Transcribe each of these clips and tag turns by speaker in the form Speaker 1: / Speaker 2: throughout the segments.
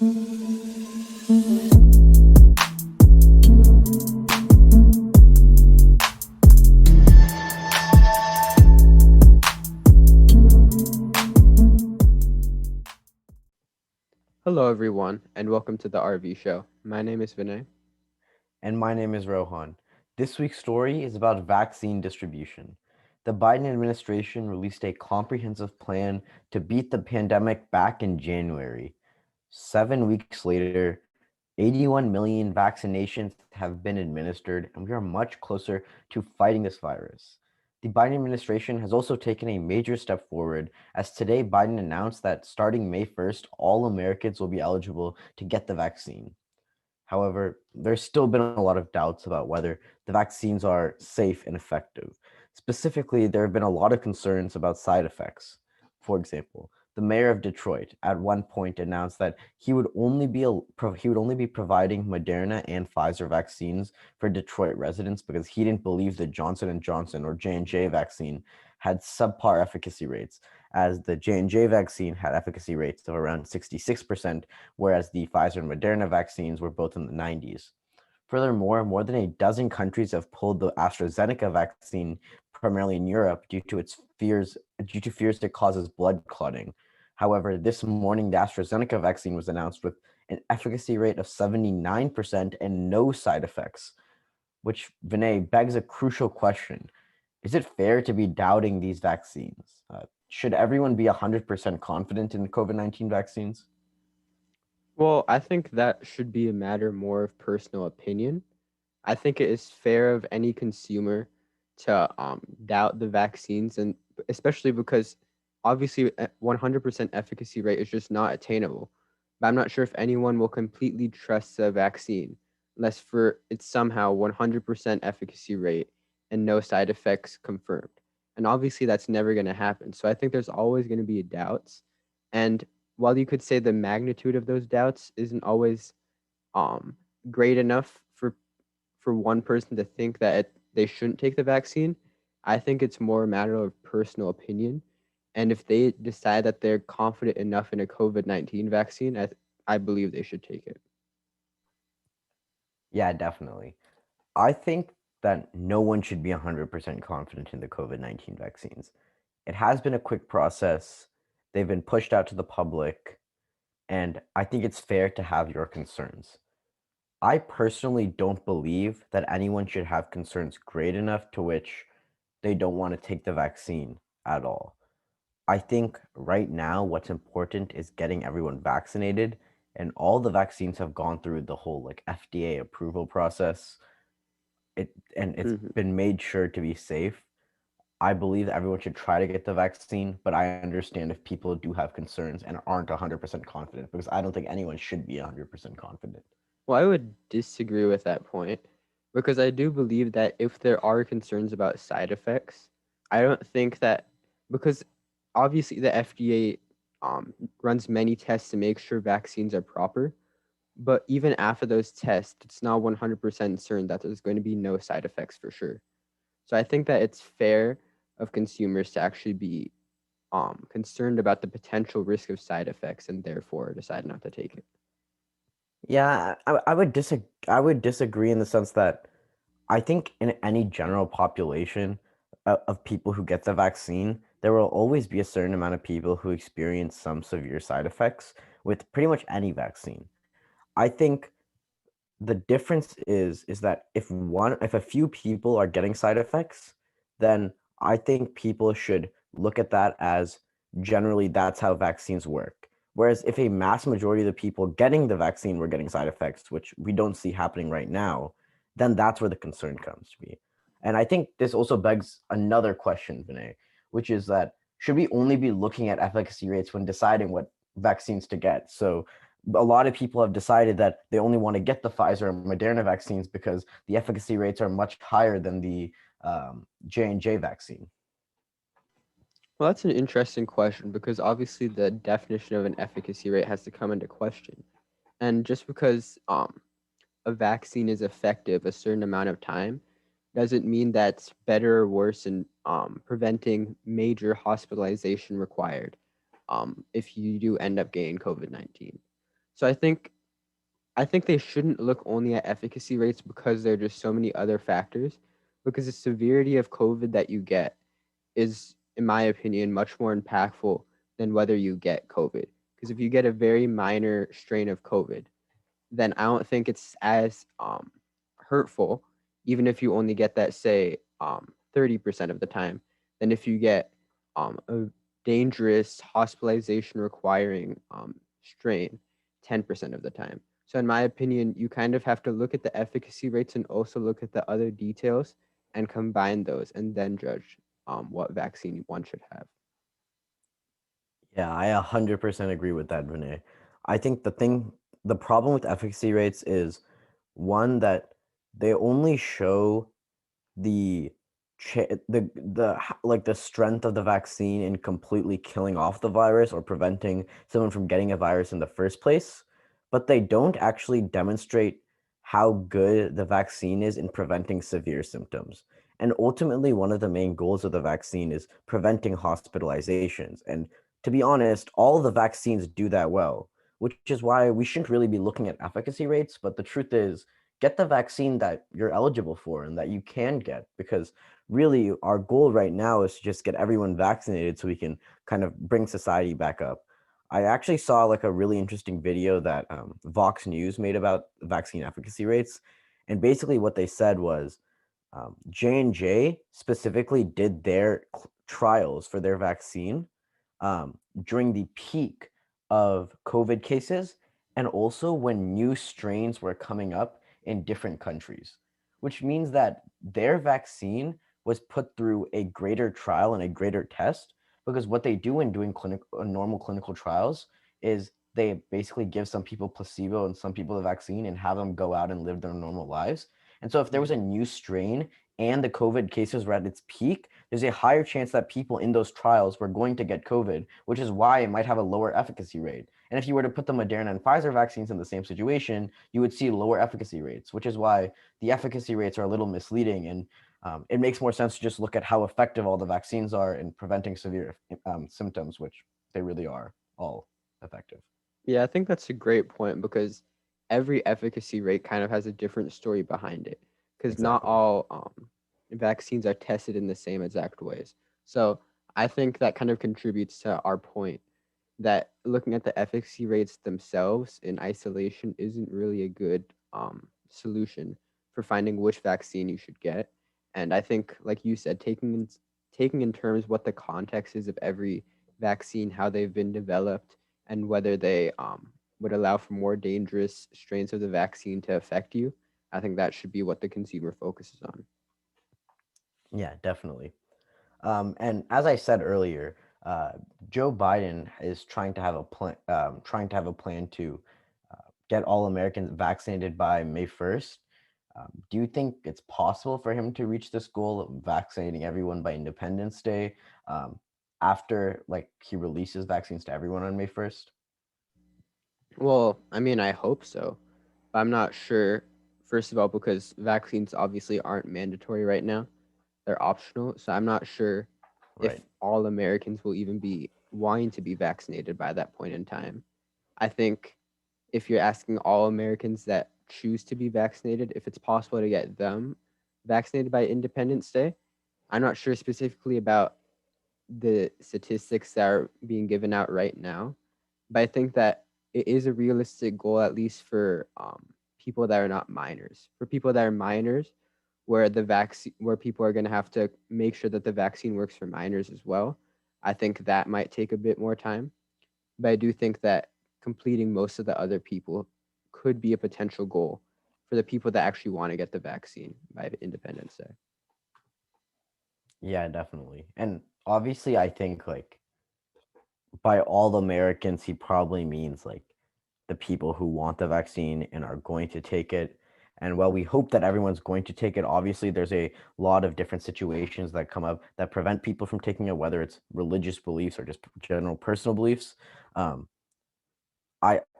Speaker 1: Hello, everyone, and welcome to the RV Show. My name is Vinay.
Speaker 2: And my name is Rohan. This week's story is about vaccine distribution. The Biden administration released a comprehensive plan to beat the pandemic back in January. 7 weeks later, 81 million vaccinations have been administered, and we are much closer to fighting this virus. The Biden administration has also taken a major step forward, as today Biden announced that starting May 1st, all Americans will be eligible to get the vaccine. However, there's still been a lot of doubts about whether the vaccines are safe and effective. Specifically, there have been a lot of concerns about side effects. For example, the mayor of Detroit at one point announced that he would only be providing Moderna and Pfizer vaccines for Detroit residents because he didn't believe the Johnson and Johnson or J&J vaccine had subpar efficacy rates, as the J&J vaccine had efficacy rates of around 66%, whereas the Pfizer and Moderna vaccines were both in the 90s. Furthermore, more than a dozen countries have pulled the AstraZeneca vaccine, primarily in Europe, due to fears it causes blood clotting. However, this morning the AstraZeneca vaccine was announced with an efficacy rate of 79% and no side effects, which, Vinay, begs a crucial question. Is it fair to be doubting these vaccines? Should everyone be 100% confident in the COVID-19 vaccines?
Speaker 1: Well, I think that should be a matter more of personal opinion. I think it is fair of any consumer to doubt the vaccines, and especially because obviously 100% efficacy rate is just not attainable. But I'm not sure if anyone will completely trust the vaccine unless for it's somehow 100% efficacy rate and no side effects confirmed. And obviously that's never going to happen. So I think there's always going to be doubts. And while you could say the magnitude of those doubts isn't always um, great enough for one person to think that they shouldn't take the vaccine, I think it's more a matter of personal opinion. And if they decide that they're confident enough in a COVID-19 vaccine, I believe they should take it.
Speaker 2: Yeah, definitely. I think that no one should be 100% confident in the COVID-19 vaccines. It has been a quick process. They've been pushed out to the public, and I think it's fair to have your concerns. I personally don't believe that anyone should have concerns great enough to which they don't want to take the vaccine at all. I think right now what's important is getting everyone vaccinated, and all the vaccines have gone through the whole like FDA approval process. It's
Speaker 1: Hmm.
Speaker 2: been made sure to be safe. I believe that everyone should try to get the vaccine, but I understand if people do have concerns and aren't 100% confident, because I don't think anyone should be 100% confident.
Speaker 1: Well, I would disagree with that point because I do believe that if there are concerns about side effects, I don't think that because obviously the FDA runs many tests to make sure vaccines are proper. But even after those tests, it's not 100% certain that there's going to be no side effects for sure. So I think that it's fair of consumers to actually be concerned about the potential risk of side effects and therefore decide not to take it.
Speaker 2: Yeah, I would disagree in the sense that I think in any general population of people who get the vaccine, there will always be a certain amount of people who experience some severe side effects with pretty much any vaccine. I think the difference is that if a few people are getting side effects, then I think people should look at that as generally that's how vaccines work. Whereas if a mass majority of the people getting the vaccine were getting side effects, which we don't see happening right now, then that's where the concern comes to be. And I think this also begs another question, Vinay, which is that should we only be looking at efficacy rates when deciding what vaccines to get? So a lot of people have decided that they only want to get the Pfizer and Moderna vaccines because the efficacy rates are much higher than the J&J vaccine.
Speaker 1: Well, that's an interesting question because obviously the definition of an efficacy rate has to come into question. And just because a vaccine is effective a certain amount of time doesn't mean that's better or worse in preventing major hospitalization required if you do end up getting COVID-19. So I think they shouldn't look only at efficacy rates because there are just so many other factors. Because the severity of COVID that you get is, in my opinion, much more impactful than whether you get COVID. Because if you get a very minor strain of COVID, then I don't think it's as hurtful, even if you only get that, say, 30% of the time, than if you get a dangerous hospitalization requiring strain 10% of the time. So, in my opinion, you kind of have to look at the efficacy rates and also look at the other details and combine those and then judge what vaccine one should have.
Speaker 2: Yeah, I 100% agree with that, Vinay. I think the problem with efficacy rates is one that they only show the like the strength of the vaccine in completely killing off the virus or preventing someone from getting a virus in the first place, but they don't actually demonstrate how good the vaccine is in preventing severe symptoms. And ultimately, one of the main goals of the vaccine is preventing hospitalizations. And to be honest, all the vaccines do that well, which is why we shouldn't really be looking at efficacy rates. But the truth is, get the vaccine that you're eligible for and that you can get, because really our goal right now is to just get everyone vaccinated so we can kind of bring society back up. I actually saw like a really interesting video that Vox News made about vaccine efficacy rates, and basically what they said was J&J specifically did their trials for their vaccine during the peak of COVID cases, and also when new strains were coming up in different countries, which means that their vaccine was put through a greater trial and a greater test, because what they do in doing normal clinical trials is they basically give some people placebo and some people the vaccine and have them go out and live their normal lives. And so if there was a new strain and the COVID cases were at its peak, there's a higher chance that people in those trials were going to get COVID, which is why it might have a lower efficacy rate. And if you were to put the Moderna and Pfizer vaccines in the same situation, you would see lower efficacy rates, which is why the efficacy rates are a little misleading. And it makes more sense to just look at how effective all the vaccines are in preventing severe symptoms, which they really are all effective.
Speaker 1: Yeah, I think that's a great point because every efficacy rate kind of has a different story behind it. Because not
Speaker 2: Exactly.
Speaker 1: all vaccines are tested in the same exact ways. So I think that kind of contributes to our point that looking at the efficacy rates themselves in isolation isn't really a good solution for finding which vaccine you should get. And I think, like you said, taking in terms what the context is of every vaccine, how they've been developed, and whether they would allow for more dangerous strains of the vaccine to affect you. I think that should be what the consumer focuses on.
Speaker 2: Yeah, definitely. And as I said earlier, uh, Joe Biden is trying to have a plan to get all Americans vaccinated by May 1st. Do you think it's possible for him to reach this goal of vaccinating everyone by Independence Day, after like he releases vaccines to everyone on May 1st?
Speaker 1: Well, I mean, I hope so. But I'm not sure, first of all, because vaccines obviously aren't mandatory right now, they're optional. So I'm not sure
Speaker 2: Right.
Speaker 1: if all Americans will even be wanting to be vaccinated by that point in time. I think if you're asking all Americans that choose to be vaccinated, if it's possible to get them vaccinated by Independence Day, I'm not sure specifically about the statistics that are being given out right now, but I think that it is a realistic goal, at least for people that are not minors. For people that are minors, where the vaccine, where people are going to have to make sure that the vaccine works for minors as well. I think that might take a bit more time, but I do think that completing most of the other people could be a potential goal for the people that actually want to get the vaccine by Independence Day.
Speaker 2: Yeah, definitely. And obviously, I think like by all Americans, he probably means like the people who want the vaccine and are going to take it. And while we hope that everyone's going to take it, obviously there's a lot of different situations that come up that prevent people from taking it, whether it's religious beliefs or just general personal beliefs. Um,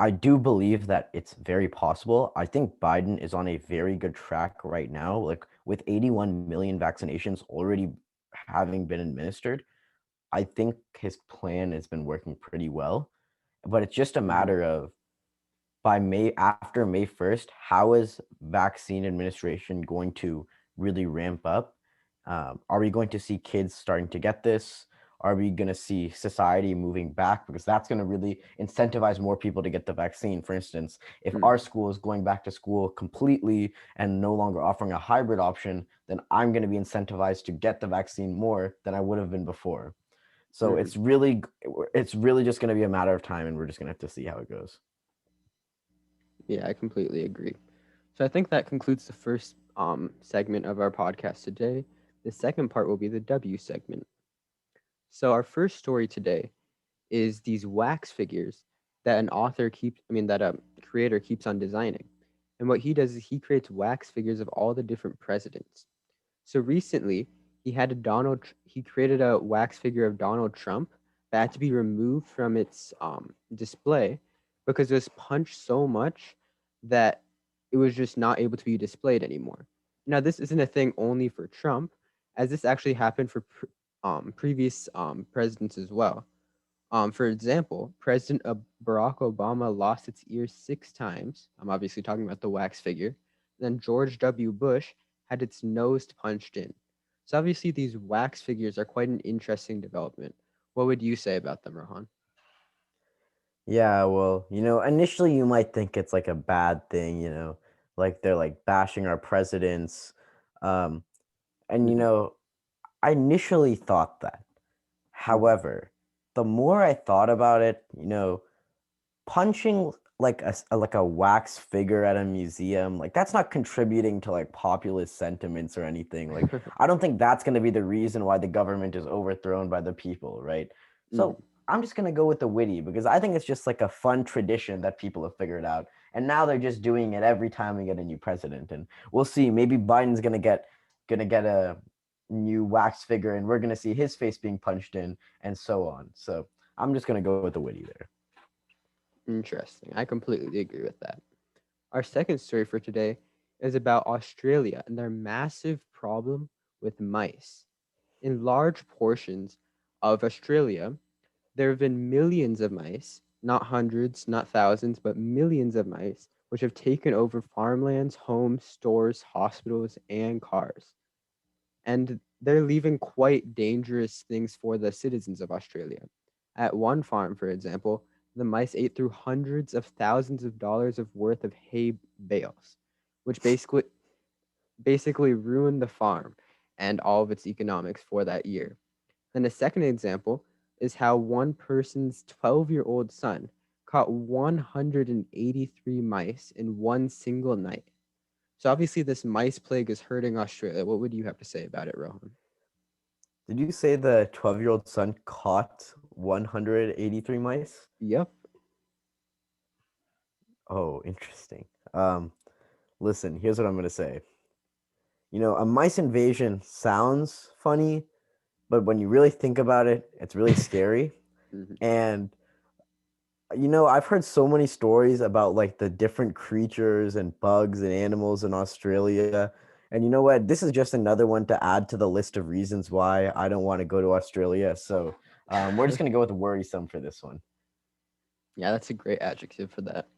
Speaker 2: I do believe that it's very possible. I think Biden is on a very good track right now, like with 81 million vaccinations already having been administered. I think his plan has been working pretty well, but it's just a
Speaker 1: Mhm.
Speaker 2: matter of by after May 1st, how is vaccine administration going to really ramp up? Are we going to see kids starting to get this? Are we going to see society moving back? Because that's going to really incentivize more people to get the vaccine. For instance, if our
Speaker 1: Mm,
Speaker 2: school is going back to school completely and no longer offering a hybrid option, then I'm going to be incentivized to get the vaccine more than I would have been before. So
Speaker 1: mhm.
Speaker 2: it's really just going to be a matter of time, and we're just going to have to see how it goes.
Speaker 1: Yeah, I completely agree. So I think that concludes the first segment of our podcast today. The second part will be the W segment. So our first story today is these wax figures that an author keeps, I mean, that a creator keeps on designing. And what he does is he creates wax figures of all the different presidents. So recently, he created a wax figure of Donald Trump that had to be removed from its display because it was punched so much that it was just not able to be displayed anymore. Now, this isn't a thing only for Trump, as this actually happened for previous presidents as well. For example, Barack Obama lost its ears 6 times. I'm obviously talking about the wax figure. Then George W. Bush had its nose punched in. So obviously, these wax figures are quite an interesting development. What would you say about them, Rohan?
Speaker 2: Yeah, well, initially you might think it's like a bad thing, like they're like bashing our presidents. Um, and
Speaker 1: Mhm,
Speaker 2: I initially thought that.
Speaker 1: mhm.
Speaker 2: However, the more I thought about it, punching like like a wax figure at a museum, like that's not contributing to like populist sentiments or anything. Like I don't think that's going to be the reason why the government is overthrown by the people, right? So
Speaker 1: Mhm.
Speaker 2: I'm just going to go with the witty because I think it's just like a fun tradition that people have figured out, and now they're just doing it every time we get a new president, and we'll see. Maybe Biden's going to get a new wax figure, and we're going to see his face being punched in, and so on. So I'm just going to go with the witty there.
Speaker 1: Interesting. I completely agree with that. Our second story for today is about Australia and their massive problem with mice. In large portions of Australia, there have been millions of mice, not hundreds, not thousands, but millions of mice, which have taken over farmlands, homes, stores, hospitals, and cars. And they're leaving quite dangerous things for the citizens of Australia. At one farm, for example, the mice ate through hundreds of thousands of dollars of worth of hay bales, which basically ruined the farm and all of its economics for that year. Then a second example is how one person's 12-year-old son caught 183 mice in one single night. So obviously this mice plague is hurting Australia. What would you have to say about it, Rohan?
Speaker 2: Did you say the 12-year-old son caught 183 mice?
Speaker 1: Yep.
Speaker 2: Oh, interesting. Um, Listen, here's what I'm gonna say. A mice invasion sounds funny, but when you really think about it, it's really scary.
Speaker 1: Mhm.
Speaker 2: And I've heard so many stories about like the different creatures and bugs and animals in Australia. And you know what? This is just another one to add to the list of reasons why I don't want to go to Australia. So we're just gonna go with worrisome for this one.
Speaker 1: Yeah, that's a great adjective for that.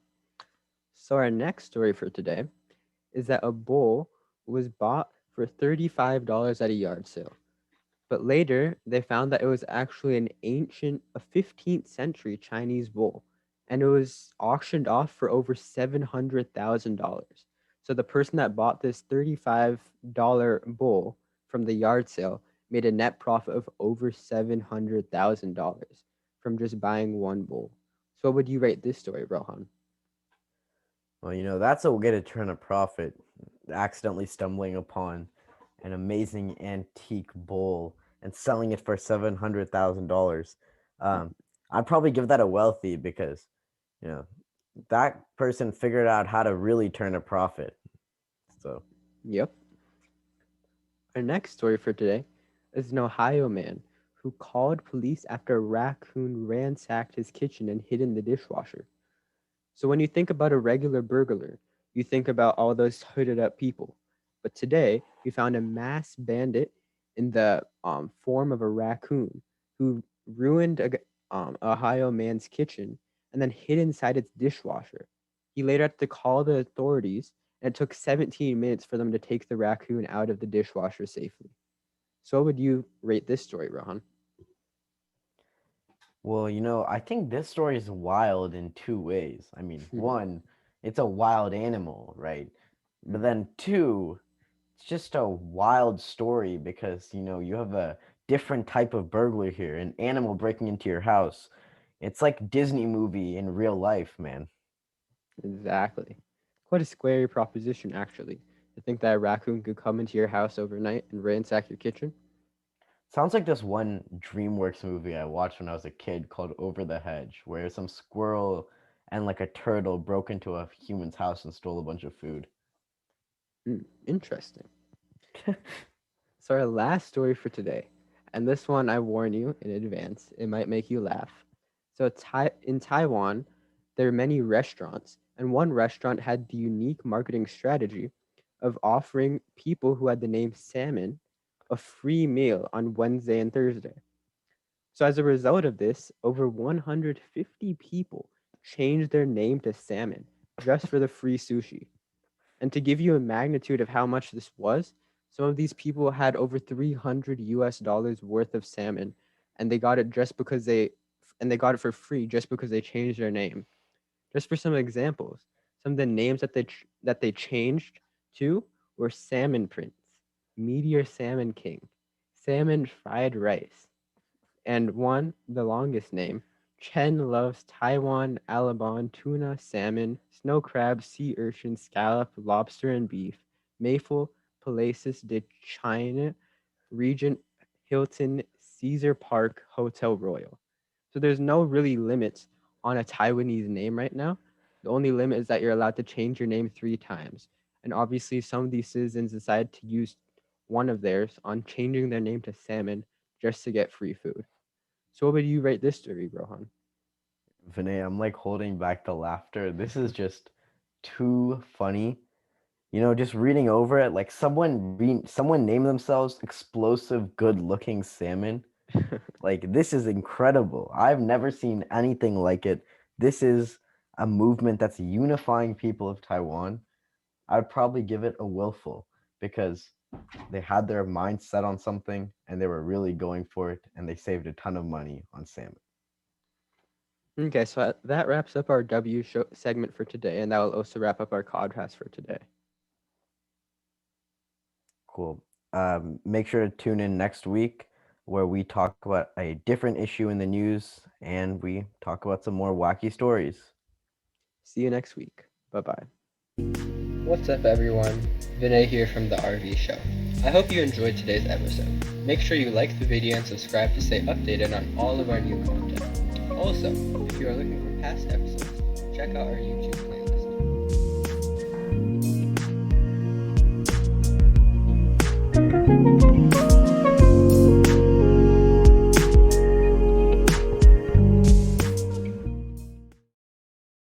Speaker 1: So our next story for today is that a bull was bought for $35 at a yard sale. But later, they found that it was actually a 15th century Chinese bull, and it was auctioned off for over $700,000. So the person that bought this $35 bull from the yard sale made a net profit of over $700,000 from just buying one bull. So what would you rate this story, Rohan?
Speaker 2: Well, that's a way to turn a profit, accidentally stumbling upon an amazing antique bowl and selling it for $700,000. Um, I'd probably give that a wealthy because, you know, that person figured out how to really turn a profit. So,
Speaker 1: Yep. Our next story for today is an Ohio man who called police after a raccoon ransacked his kitchen and hid in the dishwasher. So when you think about a regular burglar, you think about all those hooded up people. But today, we found a mass bandit in the form of a raccoon who ruined a Ohio man's kitchen and then hid inside its dishwasher. He later had to call the authorities, and it took 17 minutes for them to take the raccoon out of the dishwasher safely. So, what would you rate this story, Rohan?
Speaker 2: Well, I think this story is wild in two ways. I mean, one, it's a wild animal, right? But then two, it's just a wild story because, you have a different type of burglar here, an animal breaking into your house. It's like Disney movie in real life, man.
Speaker 1: Exactly. Quite a scary proposition, actually, to think that a raccoon could come into your house overnight and ransack your kitchen.
Speaker 2: Sounds like this one DreamWorks movie I watched when I was a kid called Over the Hedge, where some squirrel and like a turtle broke into a human's house and stole a bunch of food.
Speaker 1: Interesting. So, our last story for today, and this one I warn you in advance, it might make you laugh. So, in Taiwan, there are many restaurants, and one restaurant had the unique marketing strategy of offering people who had the name Salmon a free meal on Wednesday and Thursday. So, as a result of this, over 150 people changed their name to Salmon just for the free sushi. And to give you a magnitude of how much this was, some of these people had over 300 US dollars worth of salmon, and they got it they got it for free just because they changed their name. Just for some examples, some of the names that they changed to were Salmon Prince, Meteor Salmon King, Salmon Fried Rice, and one, the longest name, Chen loves Taiwan, Alabon, tuna, salmon, snow crab, sea urchin, scallop, lobster, and beef, Mayful, Palaces de China, Regent Hilton, Caesar Park, Hotel Royal. So there's no really limits on a Taiwanese name right now. The only limit is that you're allowed to change your name 3 times. And obviously, some of these citizens decided to use one of theirs on changing their name to Salmon just to get free food. So what would you rate this story, Rohan?
Speaker 2: Vinay, I'm like holding back the laughter. This is just too funny. Just reading over it, like someone named themselves Explosive Good Looking Salmon. Like this is incredible. I've never seen anything like it. This is a movement that's unifying people of Taiwan. I'd probably give it a willful because they had their mind set on something and they were really going for it and they saved a ton of money on salmon.
Speaker 1: Okay, so that wraps up our W show segment for today, and that will also wrap up our podcast for today.
Speaker 2: Cool. Make sure to tune in next week where we talk about a different issue in the news and we talk about some more wacky stories.
Speaker 1: See you next week. Bye-bye. What's up, everyone? Vinay here from the RV Show. I hope you enjoyed today's episode. Make sure you like the video and subscribe to stay updated on all of our new content. Also, if you are looking for past episodes, check out our YouTube channel.